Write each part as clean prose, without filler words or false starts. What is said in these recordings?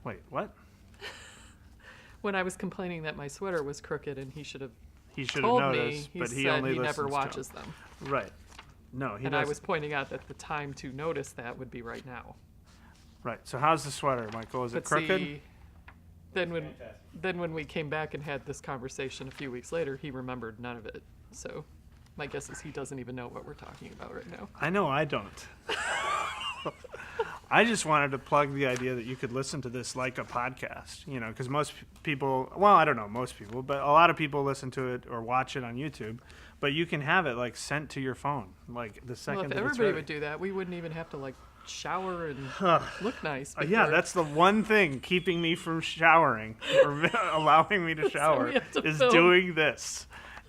Wait, what? When I was complaining that my sweater was crooked and he should have told noticed, me, but he only never watches them. Right. No, he doesn't. And I was pointing out that the time to notice that would be right now. Right. So how's the sweater, Michael? Is it crooked? See, then when we came back and had this conversation a few weeks later, he remembered none of it. So my guess is he doesn't even know what we're talking about right now. I know I don't. I just wanted to plug the idea that you could listen to this like a podcast, because most people, well, I don't know most people, but a lot of people listen to it or watch it on YouTube, but you can have it like sent to your phone, like the second that it's ready. Well, if everybody would do that, we wouldn't even have to like shower and look nice. Yeah, that's the one thing keeping me from showering or allowing me to shower is doing this.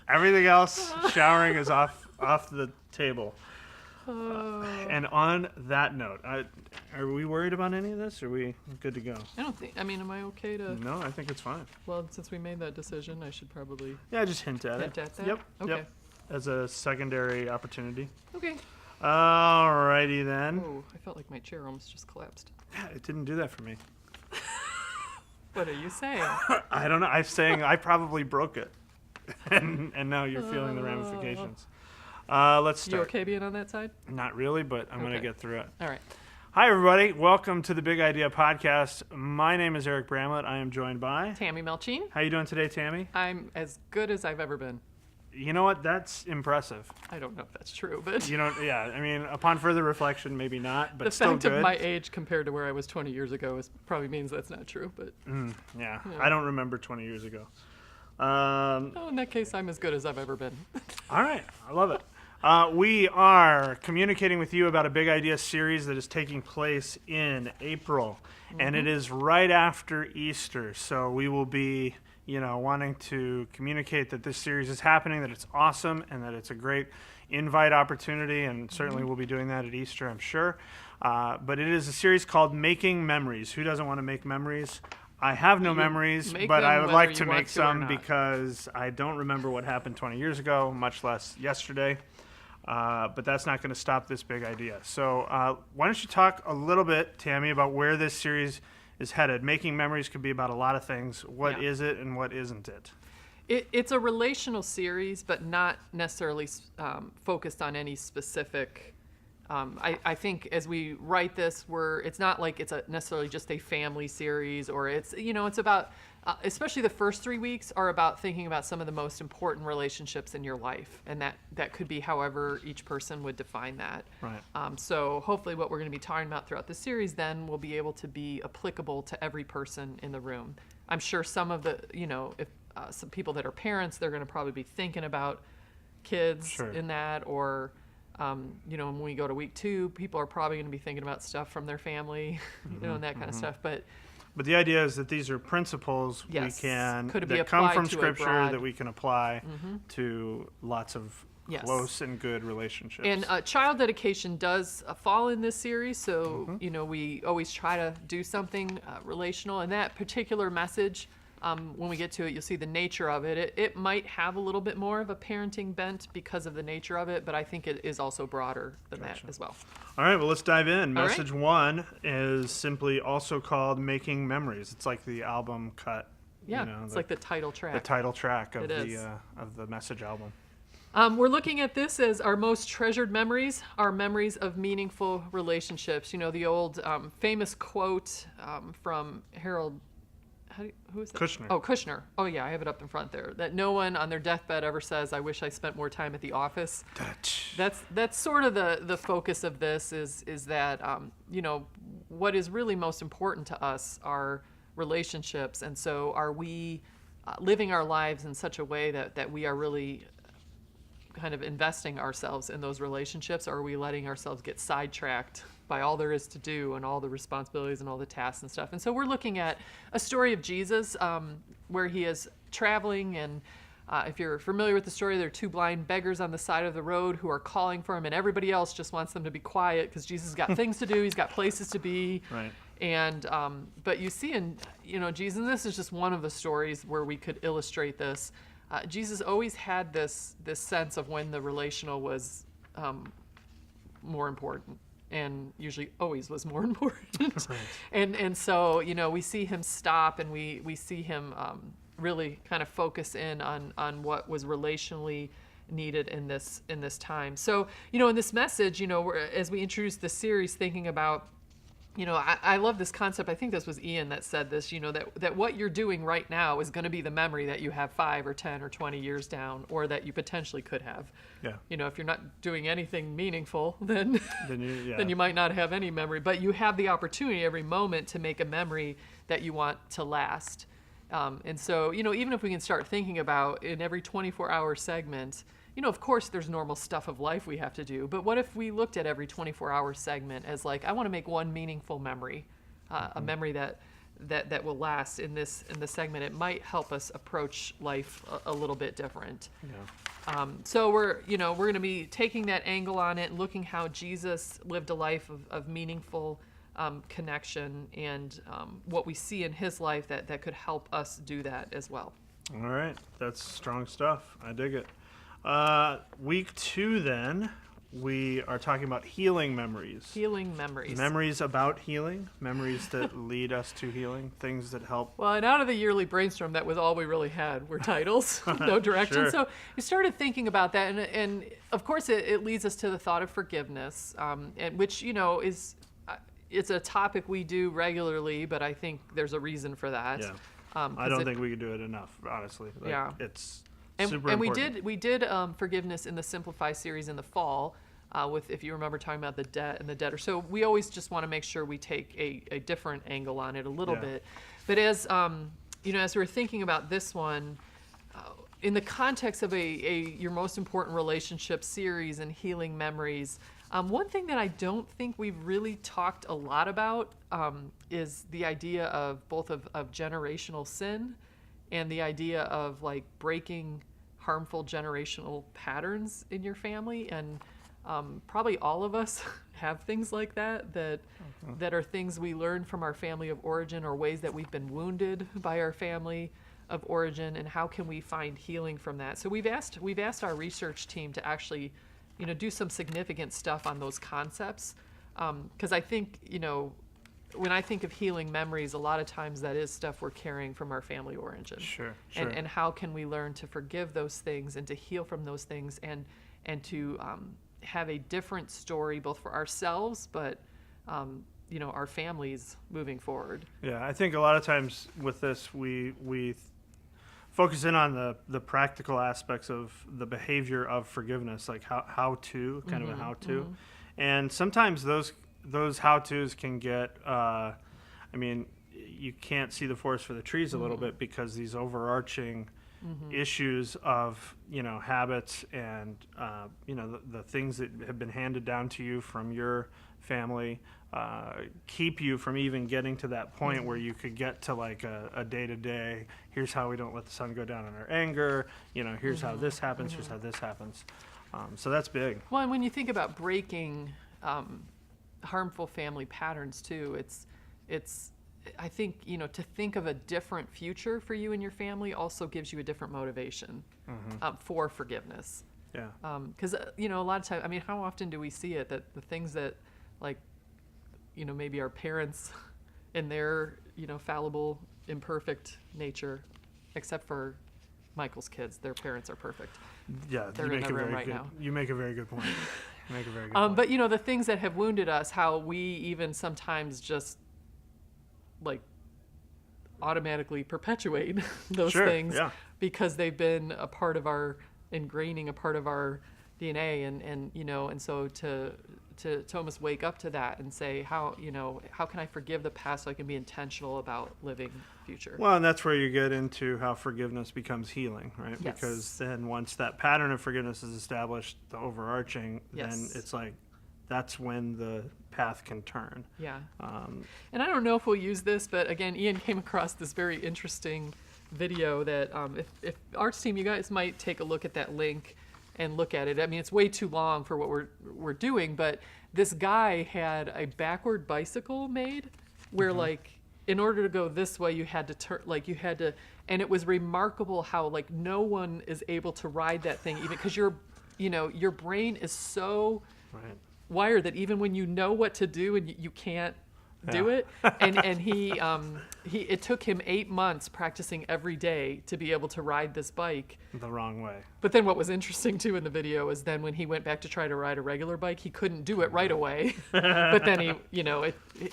Everything else, showering is off the table. And on that note, are we worried about any of this? Or are we good to go? Am I okay to? No, I think it's fine. Well, since we made that decision, I should probably. Yeah, just hint at that? Yep. Okay. Yep. As a secondary opportunity. Okay. Alrighty then. Oh, I felt like my chair almost just collapsed. Yeah, it didn't do that for me. What are you saying? I don't know. I'm saying I probably broke it. and now you're feeling the ramifications. Let's start. You okay being on that side? Not really, but I'm going to get through it. All right. Hi, everybody. Welcome to the Big Idea Podcast. My name is Eric Bramlett. I am joined by... Tammy Melchien. How you doing today, Tammy? I'm as good as I've ever been. You know what? That's impressive. I don't know if that's true, but... Upon further reflection, maybe not, but still good. The fact of my age compared to where I was 20 years ago probably means that's not true, but... Yeah, I don't remember 20 years ago. In that case, I'm as good as I've ever been. All right. I love it. We are communicating with you about a Big Idea series that is taking place in April, and it is right after Easter. So we will be, wanting to communicate that this series is happening, that it's awesome, and that it's a great invite opportunity, and certainly we'll be doing that at Easter, I'm sure. But it is a series called Making Memories. Who doesn't want to make memories? I have no memories, but I would like to make some because I don't remember what happened 20 years ago, much less yesterday. But that's not going to stop this big idea. So why don't you talk a little bit, Tammy, about where this series is headed? Making Memories could be about a lot of things. What is it and what isn't it? It's a relational series, but not necessarily focused on any specific... I think as we write this, it's not like it's necessarily just a family series, or it's about, especially the first 3 weeks are about thinking about some of the most important relationships in your life. And that could be however each person would define that. Right. So hopefully what we're going to be talking about throughout the series then will be able to be applicable to every person in the room. I'm sure some of the, if some people that are parents, they're going to probably be thinking about kids in that, or... when we go to week 2, people are probably going to be thinking about stuff from their family, and that kind of stuff. But the idea is that these are principles that come from Scripture that we can apply to lots of close and good relationships. And child dedication does fall in this series, so we always try to do something relational. And that particular message, when we get to it, you'll see the nature of it. It might have a little bit more of a parenting bent because of the nature of it, but I think it is also broader than that as well. All right, well, let's dive in. Message 1 is simply also called Making Memories. It's like the album cut. Yeah, it's like the title track. The title track of the Message album. We're looking at this as our most treasured memories, our memories of meaningful relationships. The old famous quote from Harold... who is that? Kushner. Oh, Kushner. Oh, yeah, I have it up in front there. That no one on their deathbed ever says, "I wish I spent more time at the office." That's sort of the focus of this is that, what is really most important to us are relationships. And so are we living our lives in such a way that we are really kind of investing ourselves in those relationships, or are we letting ourselves get sidetracked by all there is to do and all the responsibilities and all the tasks and stuff? And so we're looking at a story of Jesus where he is traveling, and if you're familiar with the story, there are 2 blind beggars on the side of the road who are calling for him, and everybody else just wants them to be quiet because Jesus has got things to do, he's got places to be. Right. And but you see in Jesus, and this is just one of the stories where we could illustrate this. Jesus always had this sense of when the relational was more important. and usually always was more important. Right. And so, we see him stop, and we see him really kind of focus in on what was relationally needed in this time. So, in this message, as we introduce the series, thinking about, I love this concept. I think this was Ian that said this, that what you're doing right now is going to be the memory that you have 5 or 10 or 20 years down, or that you potentially could have. Yeah. If you're not doing anything meaningful, then Then then you might not have any memory. But you have the opportunity every moment to make a memory that you want to last. And so, even if we can start thinking about in every 24-hour segment, of course there's normal stuff of life we have to do, but what if we looked at every 24-hour segment as like, I want to make one meaningful memory, a memory that will last in this segment. It might help us approach life a little bit different. Yeah. So we're going to be taking that angle on it and looking how Jesus lived a life of meaningful connection, and what we see in his life that could help us do that as well. All right. That's strong stuff. I dig it. Week 2, then, we are talking about healing memories. Healing memories. Memories about healing, memories that lead us to healing, things that help. Well, and out of the yearly brainstorm, that was all we really had were titles, no direction. Sure. So we started thinking about that, and of course it leads us to the thought of forgiveness, and which, is it's a topic we do regularly, but I think there's a reason for that. Yeah. I don't think we could do it enough, honestly. Yeah. It's and super and important. we did forgiveness in the Simplify series in the fall, with, if you remember, talking about the debt and the debtor. So we always just want to make sure we take a different angle on it a little bit. But as as we're thinking about this one, in the context of your most important relationship series and healing memories, one thing that I don't think we've really talked a lot about is the idea of both of generational sin, and the idea of like breaking harmful generational patterns in your family. And probably all of us have things like that are things we learned from our family of origin, or ways that we've been wounded by our family of origin, and how can we find healing from that. So we've asked our research team to actually do some significant stuff on those concepts, because I think when I think of healing memories, a lot of times that is stuff we're carrying from our family origin. Sure. And how can we learn to forgive those things and to heal from those things, and to have a different story both for ourselves, but our families moving forward. Yeah, I think a lot of times with this, we focus in on the practical aspects of the behavior of forgiveness, like how to, kind of a how to. And sometimes those how-tos can get, you can't see the forest for the trees a little bit, because these overarching issues of, habits and, the things that have been handed down to you from your family, keep you from even getting to that point where you could get to like a day-to-day, here's how we don't let the sun go down in our anger, here's how this happens, here's how this happens. So that's big. Well, and when you think about breaking harmful family patterns too, it's I think to think of a different future for you and your family also gives you a different motivation for forgiveness. Yeah. Because a lot of times, how often do we see it that the things that, like, maybe our parents in their fallible, imperfect nature, except for Michael's kids, their parents are perfect. Yeah, They're in the room right now. You make a very good point. Point. But the things that have wounded us, how we even sometimes just like automatically perpetuate those things because they've been a part of our ingraining, a part of our DNA, and so to almost wake up to that and say, how can I forgive the past so I can be intentional about living future? Well, and that's where you get into how forgiveness becomes healing, right? Yes. Because then once that pattern of forgiveness is established, the overarching, then it's like that's when the path can turn. Yeah. And I don't know if we'll use this, but again, Ian came across this very interesting video that if Arts team, you guys might take a look at that link and look at it. It's way too long for what we're doing, but this guy had a backward bicycle made where like in order to go this way you had to turn, and it was remarkable how like no one is able to ride that thing, even because your brain is so wired that even when you know what to do and you can't do it. And he it took him 8 months practicing every day to be able to ride this bike the wrong way. But then what was interesting too in the video is then when he went back to try to ride a regular bike, he couldn't do it right away. But then he,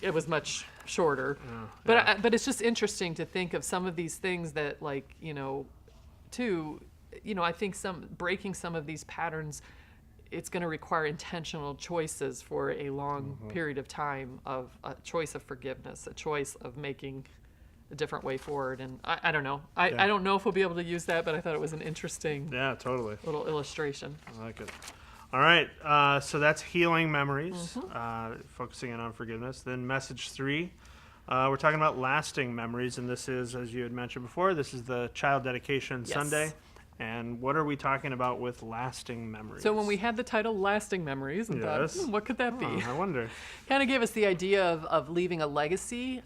it was much shorter. But it's just interesting to think of some of these things that, like, I think breaking some of these patterns, it's going to require intentional choices for a long period of time, of a choice of forgiveness, a choice of making a different way forward. And I don't know. I don't know if we'll be able to use that, but I thought it was an interesting little illustration. I like it. All right. So that's healing memories, focusing in on forgiveness. Then message 3, we're talking about lasting memories. And this is, as you had mentioned before, this is the Child Dedication Sunday. And what are we talking about with lasting memories? So when we had the title Lasting Memories, and thought, what could that be? I wonder. Kind of gave us the idea of leaving a legacy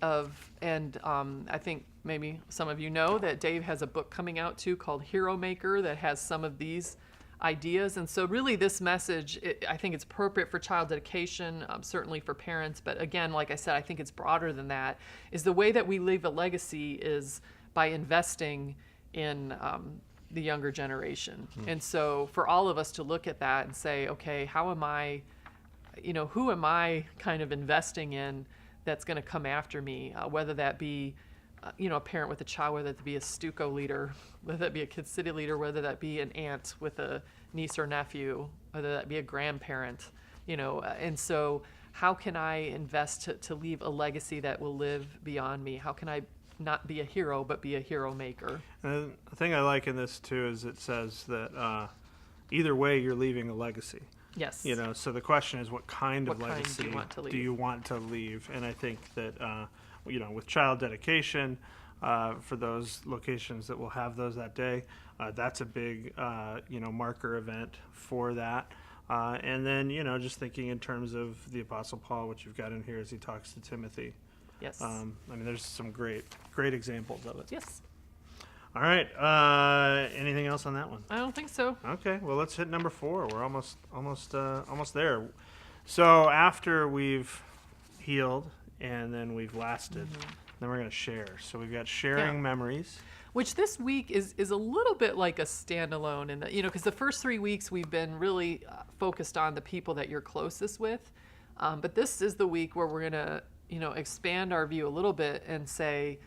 and I think maybe some of you know that Dave has a book coming out too called Hero Maker that has some of these ideas. And so really this message, I think it's appropriate for child dedication, certainly for parents. But again, like I said, I think it's broader than that, is the way that we leave a legacy is by investing in the younger generation. And so for all of us to look at that and say, okay, how am I, who am I kind of investing in that's going to come after me, whether that be, a parent with a child, whether that be a Stuco leader, whether that be a Kid City leader, whether that be an aunt with a niece or nephew, whether that be a grandparent, and so how can I invest to leave a legacy that will live beyond me? How can I not be a hero, but be a hero maker? And the thing I like in this too is it says that either way you're leaving a legacy. Yes. So the question is, what kind of legacy do you want to leave? And I think that with child dedication, for those locations that will have those that day, that's a big marker event for that. And then just thinking in terms of the Apostle Paul, which you've got in here as he talks to Timothy. Yes. There's some great examples of it. Yes. All right. Anything else on that one? I don't think so. Okay. Well, let's hit number 4. We're almost there. So after we've healed and then we've lasted, then we're going to share. So we've got sharing memories. Which this week is a little bit like a standalone, in that, because the first 3 weeks we've been really focused on the people that you're closest with. But this is the week where we're going to expand our view a little bit and say,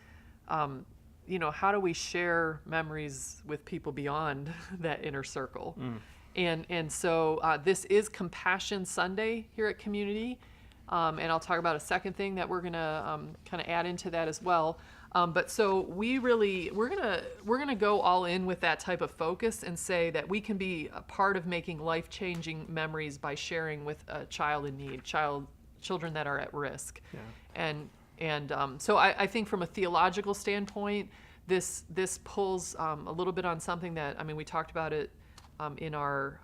how do we share memories with people beyond that inner circle? And so this is Compassion Sunday here at Community, and I'll talk about a second thing that we're gonna kind of add into that as well. But so we're gonna go all in with that type of focus and say that we can be a part of making life-changing memories by sharing with a child in need, children that are at risk. And so I think from a theological standpoint, this pulls a little bit on something that, we talked about it in our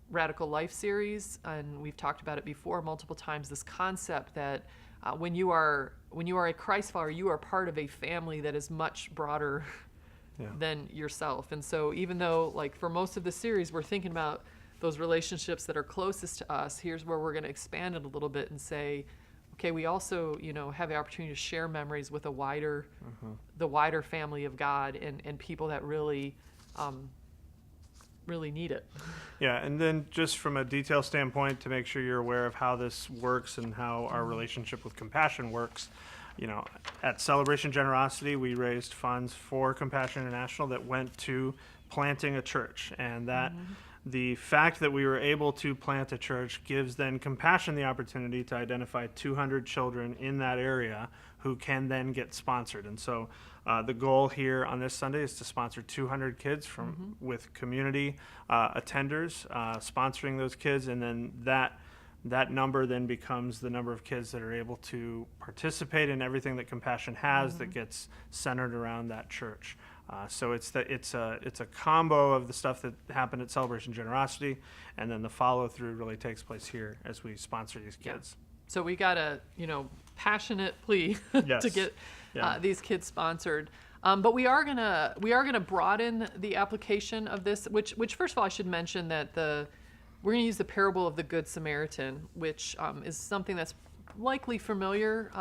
Radical Life series, and we've talked about it before multiple times, this concept that when you are a Christ follower, you are part of a family that is much broader than yourself. And so even though, like, for most of the series, we're thinking about those relationships that are closest to us, here's where we're going to expand it a little bit and say, okay, we also, have the opportunity to share memories with the wider family of God and people that really need it. Yeah, and then just from a detail standpoint, to make sure you're aware of how this works and how our relationship with Compassion works, at Celebration Generosity, we raised funds for Compassion International that went to planting a church, and that the fact that we were able to plant a church gives then Compassion the opportunity to identify 200 children in that area who can then get sponsored. And so the goal here on this Sunday is to sponsor 200 kids with community attenders sponsoring those kids, and then that number then becomes the number of kids that are able to participate in everything that Compassion has that gets centered around that church. So it's a combo of the stuff that happened at Celebration Generosity, and then the follow through really takes place here as we sponsor these kids. So we got a passionate plea to get these kids sponsored. But we are gonna broaden the application of this. Which first of all, I should mention that the we're going to use the parable of the Good Samaritan, which is something that's likely familiar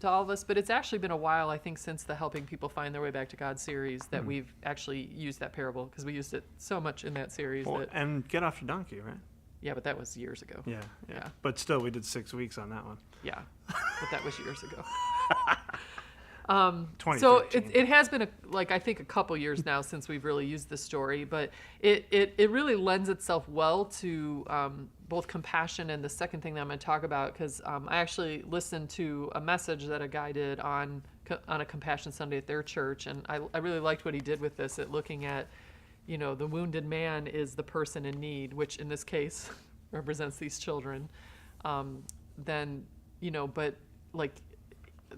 to all of us, but it's actually been a while, I think, since the Helping People Find Their Way Back to God series that we've actually used that parable, because we used it so much in that series. Well, and Get Off Your Donkey, right? Yeah, but that was years ago. Yeah. But still, we did 6 weeks on that one. Yeah, but that was years ago. 2013. So it has been I think a couple years now since we've really used this story, but it really lends itself well to both compassion and the second thing that I'm going to talk about, because I actually listened to a message that a guy did on a Compassion Sunday at their church, and I really liked what he did with this, at looking at, the wounded man is the person in need, which in this case represents these children. But like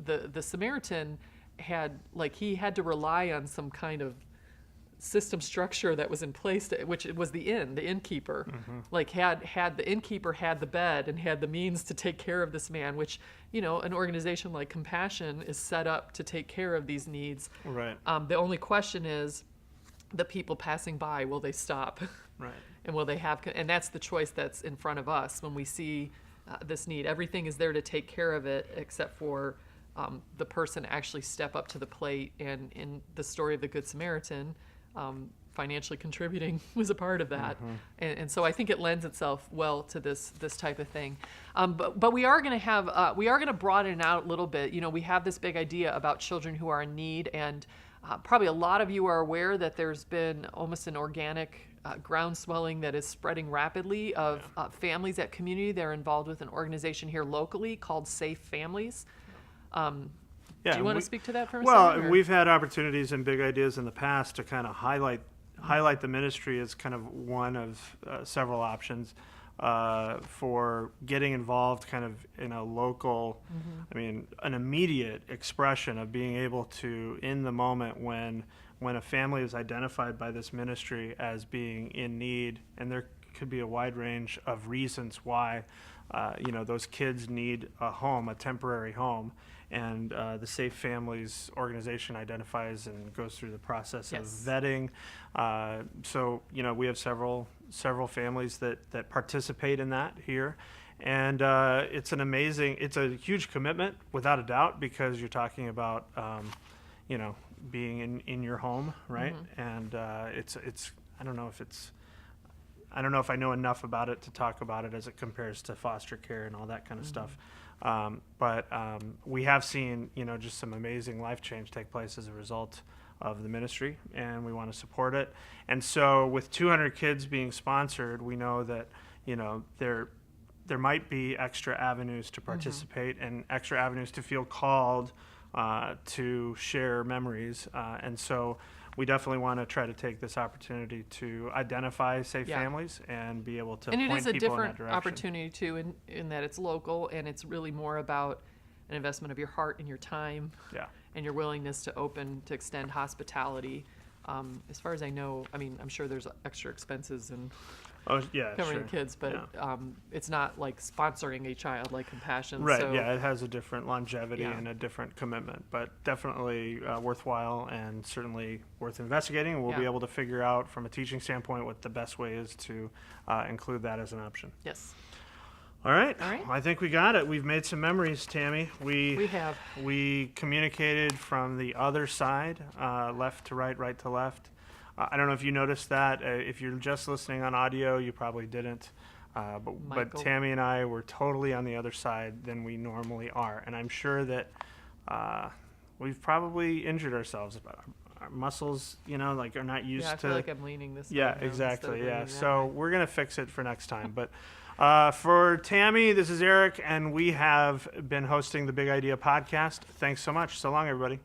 the Samaritan he had to rely on some kind of system structure that was in place, which was the innkeeper. Had the innkeeper had the bed and had the means to take care of this man, which an organization like Compassion is set up to take care of these needs. Right. The only question is, the people passing by, will they stop? Right. And will they have? And that's the choice that's in front of us when we see this need. Everything is there to take care of it, except for the person actually step up to the plate. And in the story of the Good Samaritan, financially contributing was a part of that. And so I think it lends itself well to this type of thing. But we are going to broaden it out a little bit. We have this big idea about children who are in need, and probably a lot of you are aware that there's been almost an organic groundswelling that is spreading rapidly of families at community. They're involved with an organization here locally called Safe Families. Do you want to speak to that for a second? Well, we've had opportunities and big ideas in the past to kind of highlight the ministry as kind of one of several options for getting involved kind of in a local, an immediate expression of being able to, in the moment when a family is identified by this ministry as being in need, and there could be a wide range of reasons why, those kids need a home, a temporary home, and the Safe Families organization identifies and goes through the process of vetting. So we have several families that participate in that here, and it's a huge commitment without a doubt, because you're talking about being in your home, right? And it's I don't know if I know enough about it to talk about it as it compares to foster care and all that kind of stuff. But we have seen, just some amazing life change take place as a result of the ministry, and we want to support it. And so with 200 kids being sponsored, we know that, there might be extra avenues to participate and extra avenues to feel called to share memories. And so we definitely want to try to take this opportunity to identify safe families and be able to point people in that direction. And it is a different opportunity, too, in that it's local, and it's really more about an investment of your heart and your time and your willingness to extend hospitality. As far as I know, I'm sure there's extra expenses and covering the kids, but it's not like sponsoring a child like Compassion. Right, so, it has a different longevity and a different commitment, but definitely worthwhile and certainly worth investigating. We'll be able to figure out from a teaching standpoint what the best way is to include that as an option. Yes. All right. I think we got it. We've made some memories, Tammy. We have. We communicated from the other side, left to right, right to left. I don't know if you noticed that. If you're just listening on audio, you probably didn't. But Tammy and I were totally on the other side than we normally are. And I'm sure that we've probably injured ourselves. Our muscles, are not used to... I feel like I'm leaning this way. Yeah, exactly. Yeah. So we're going to fix it for next time. But for Tammy, this is Eric, and we have been hosting the Big Idea podcast. Thanks so much. So long, everybody.